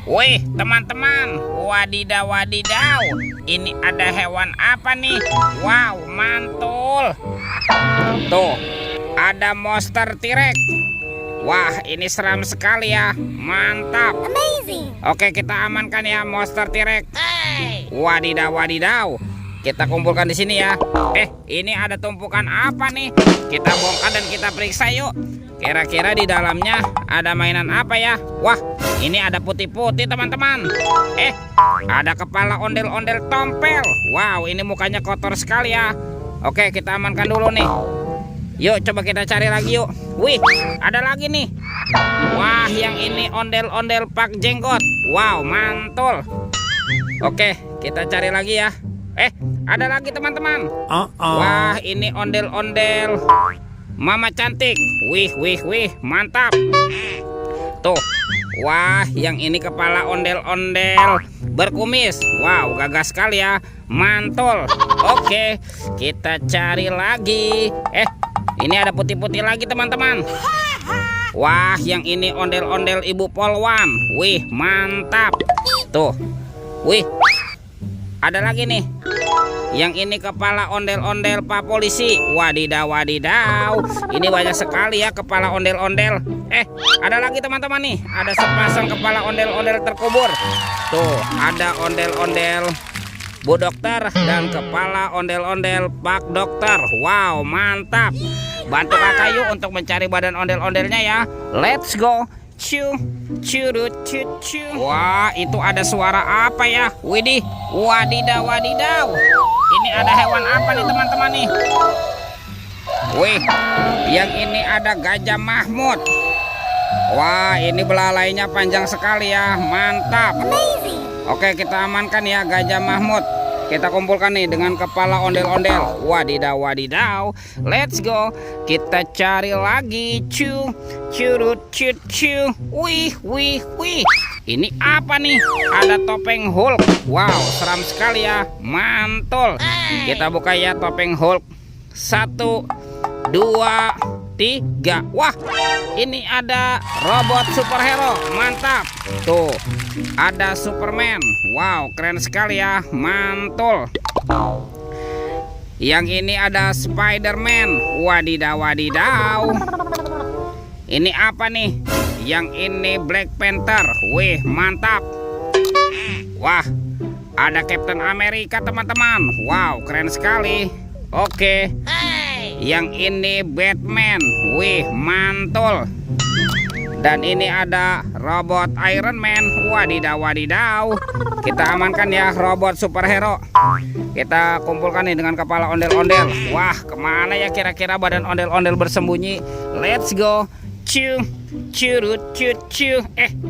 Wih, teman-teman, wadidaw wadidaw. Ini ada hewan apa nih? Wow, mantul. Tuh, ada monster T-Rex. Wah, ini seram sekali ya. Mantap. Amazing. Oke, kita amankan ya monster T-Rex. Wadidaw wadidaw. Kita kumpulkan di sini ya. Ini ada tumpukan apa nih? Kita bongkar dan kita periksa yuk. Kira-kira di dalamnya ada mainan apa ya? Wah, ini ada putih-putih teman-teman. Ada kepala ondel-ondel tompel. Wow, ini mukanya kotor sekali ya. Oke, kita amankan dulu nih. Yuk, coba kita cari lagi yuk. Wih, ada lagi nih. Wah, yang ini ondel-ondel Pak Jenggot. Wow, mantul. Oke, kita cari lagi ya. Ada lagi teman-teman. Wah, ini ondel-ondel Mama Cantik. Wih, mantap. Tuh. Wah, yang ini kepala ondel-ondel berkumis. Wow, gagah sekali ya. Mantul. Oke, kita cari lagi. Ini ada putih-putih lagi teman-teman. Wah, yang ini ondel-ondel Ibu Polwan. Wih, mantap. Tuh. Wih, ada lagi nih. Yang ini kepala ondel-ondel Pak Polisi. Wadidaw wadidaw. Ini banyak sekali ya kepala ondel-ondel. Ada lagi teman-teman nih. Ada sepasang kepala ondel-ondel terkubur. Tuh, ada ondel-ondel Bu Dokter dan kepala ondel-ondel Pak Dokter. Wow, mantap. Bantu kakak yuk untuk mencari badan ondel-ondelnya ya. Let's go. Curut. Wah, itu ada suara apa ya? Widih, wadidaw wadidaw. Ini ada hewan apa nih teman-teman nih? Wih, yang ini ada Gajah Mahmud. Wah, ini belalainya panjang sekali ya. Mantap. Oke, kita amankan ya Gajah Mahmud. Kita kumpulkan nih dengan kepala ondel-ondel. Wadidaw wadidaw. Let's go. Kita cari lagi. Curut. Wih. Ini apa nih? Ada topeng Hulk. Wow, seram sekali ya. Mantul. Kita buka ya topeng Hulk. 1, 2, 3. Wah, ini ada robot superhero. Mantap. Tuh, ada Superman. Wow, keren sekali ya. Mantul. Yang ini ada Spider-Man. Wadidaw wadidaw. Ini apa nih? Yang ini Black Panther. Wih, mantap. Wah, ada Captain America teman-teman. Wow, keren sekali. Oke. Yang ini Batman. Wih, mantul. Dan ini ada robot Iron Man. Wadidaw wadidaw. Kita amankan ya robot superhero. Kita kumpulkan nih dengan kepala ondel-ondel. Wah, kemana ya kira-kira badan ondel-ondel bersembunyi? Let's go. Curut.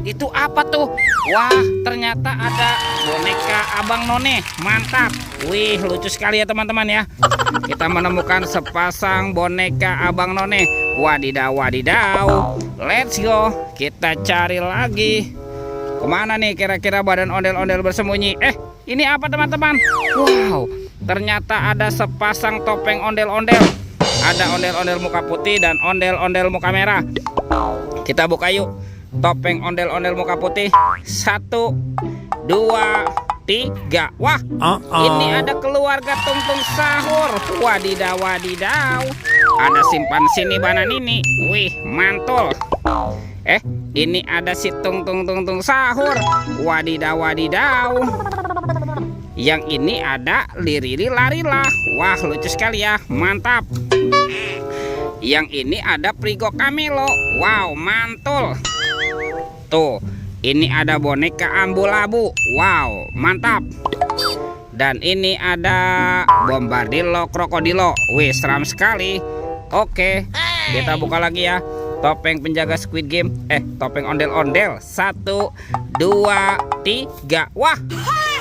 Itu apa tuh? Wah, ternyata ada boneka Abang None. Mantap. Wih, lucu sekali ya teman-teman ya. Kita menemukan sepasang boneka Abang None. Wadidaw wadidaw. Let's go. Kita cari lagi. Kemana nih kira-kira badan ondel-ondel bersembunyi? Ini apa teman-teman? Wow, ternyata ada sepasang topeng ondel-ondel. Ada ondel-ondel muka putih dan ondel-ondel muka merah. Kita buka yuk. Topeng ondel-ondel muka putih. 1, 2, 3. Wah, ini ada keluarga Tungtung Sahur. Wadidaw wadidaw. Ada simpan sini bananini. Wih, mantul. Ini ada si Tung Sahur. Wadidaw wadidaw. Yang ini ada Lirili Larila. Wah, lucu sekali ya. Mantap. Yang ini ada Prigo Camelo. Wow, mantul. Tuh, ini ada boneka Ambu-Labu. Wow, mantap. Dan ini ada Bombardilo Krokodilo. Wih, seram sekali. Oke, kita buka lagi ya. Topeng penjaga Squid Game. Topeng ondel-ondel. 1, 2, 3. Wah,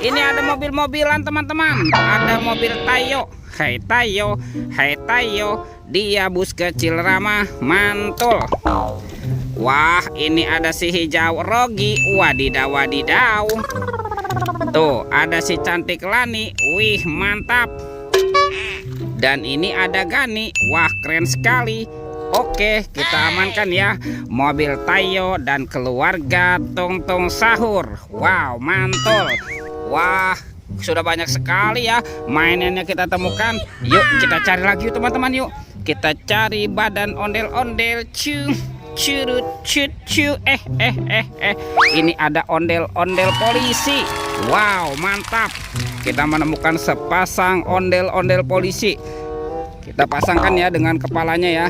ini ada mobil-mobilan teman-teman. Ada mobil Tayo. Hai Tayo. Dia bus kecil ramah. Mantul. Wah, ini ada si hijau Rogi. Wadidaw wadidaw. Tuh, ada si cantik Lani. Wih, mantap. Dan ini ada Gani. Wah, keren sekali. Oke, kita amankan ya mobil Tayo dan keluarga Tongtong Sahur. Wow, mantul. Wah, sudah banyak sekali ya mainannya kita temukan. Yuk kita cari lagi yuk teman-teman, yuk. Kita cari badan ondel-ondel. Curut cut cu. Ini ada ondel-ondel polisi. Wow, mantap. Kita menemukan sepasang ondel-ondel polisi. Kita pasangkan ya dengan kepalanya ya.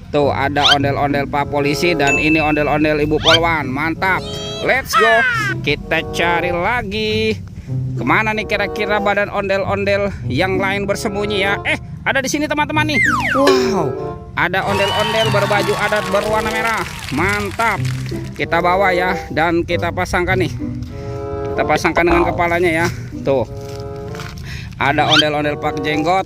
Tuh ada ondel-ondel Pak Polisi dan ini ondel-ondel Ibu Polwan. Mantap. Let's go. Kita cari lagi. Kemana nih kira-kira badan ondel-ondel yang lain bersembunyi ya? Ada di sini teman-teman nih. Wow, ada ondel-ondel berbaju adat berwarna merah. Mantap. Kita bawa ya dan kita pasangkan nih. Kita pasangkan dengan kepalanya ya. Tuh. Ada ondel-ondel Pak Jenggot.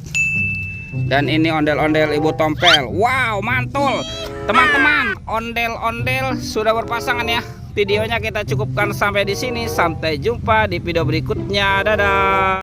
Dan ini ondel-ondel Ibu Tompel. Wow, mantul. Teman-teman, ondel-ondel sudah berpasangan ya. Videonya kita cukupkan sampai di sini. Sampai jumpa di video berikutnya. Dadah.